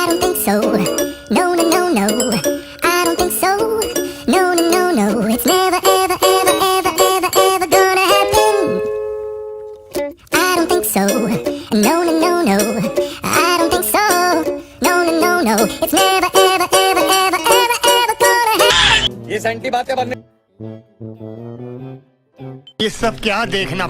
I don't think so. No, no, no, no. I don't think so. No, no, no, no. It's never, ever, ever, ever, ever, ever gonna happen. I don't think so. No, no, no, no. I don't think so. No, no, no, no. It's never, ever, ever, ever, ever, ever gonna happen. ये senti बातें बनने ये सब क्या देखना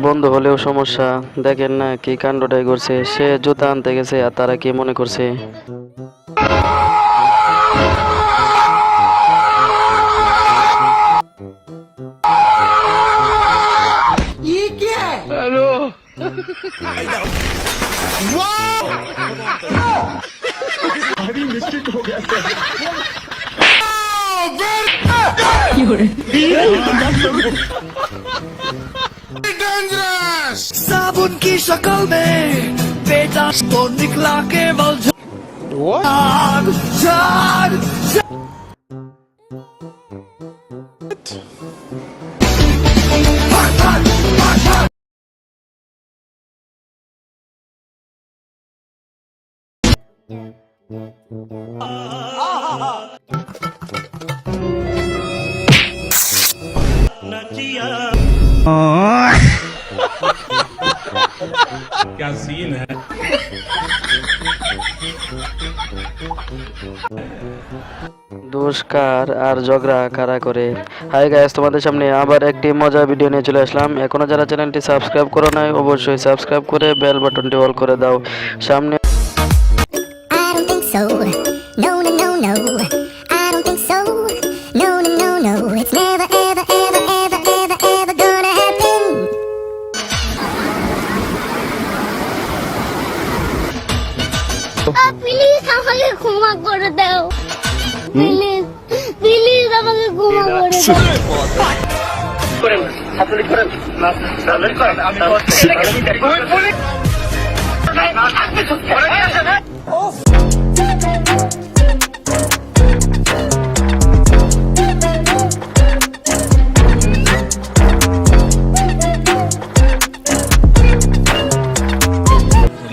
বন্ধ হলেও সমস্যা। দেখেন না কি কাণ্ডটাই করছে, সে জুতা আনতে গেছে আর তারা কি মনে করছে। साबुन की शक्ल में बेटा तो निकला केवल झाग झाग क्या सीन है। দুষ্কার আর ঝগড়া কারা করে। হাই গাইস, তোমাদের সামনে আবার একটি মজার ভিডিও নিয়ে চলে আসলাম। এখনো যারা চ্যানেলটি সাবস্ক্রাইব করো নাই অবশ্যই সাবস্ক্রাইব করে বেল বাটনটি অল করে দাও। সামনে I don't think so. No, no, no, no. I don't think so. No, no, no, no. It's never, ever, ever, ever, ever, ever gonna happen. Please আমাকে ক্ষমা করে দাও, প্লিজ প্লিজ আমাকে ক্ষমা করে দাও।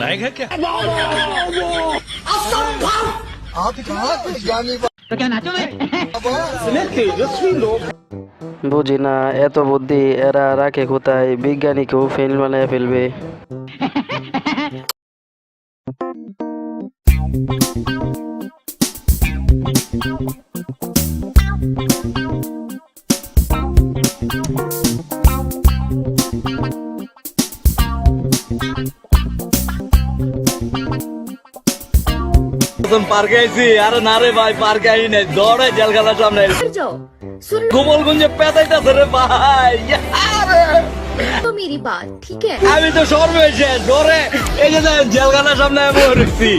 लाएगा क्या। বুঝি না এত বুদ্ধি এরা রাখে কোথায়, বিজ্ঞানীকেও ফেল বানিয়ে ফেলবে। পার্কে আইছি। আরে না রে ভাই, পার্কে আই নাই, দৌড়ে জেলখানার সামনে গোপালগঞ্জে পেতাইতেছে রে ভাই। তো মেরি বাত ঠিক আছে, আমি তো সর্বশেষ ধরে এই যে জেলখানার সামনে মরছি।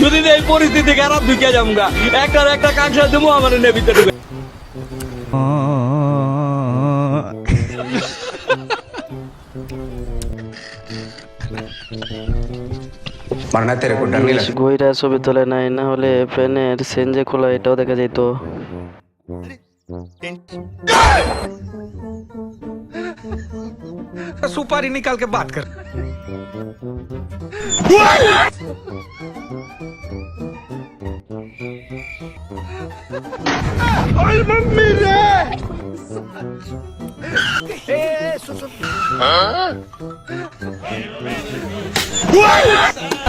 যদি এই পরিস্থিতি খারাপ ঢুকে যামগা, একটা কাঁকড়া দেবো আমার নেবিতে ঢুকে। গইরা ছবি তোলে নাই, না হলে ফ্যানের সেঞ্জে খোলা এটাও দেখা যেত। सुपारी निकाल के बात कर। मम्मी रे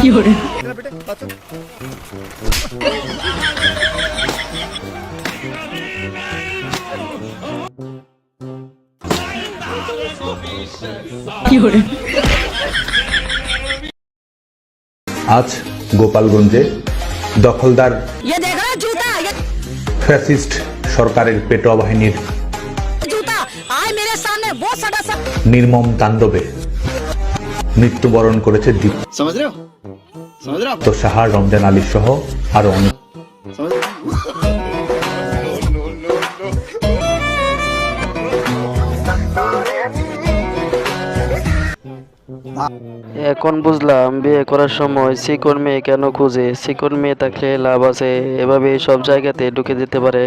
কি হরে আজ গোপালগঞ্জে দখলদার ফ্যাসিস্ট সরকারের পেটোয়া বাহিনীর নির্মম তাণ্ডবে মৃত্যুবরণ করেছে দীপ্ত সাহা, রমজান আলী সহ আরো অনেক। এখন বুঝলাম বিয়ে করার সময় চিকন মেয়ে কেন খুঁজে। চিকন মেয়ে থাকলে লাভ আছে, এভাবে সব জায়গাতে ঢুকে যেতে পারে।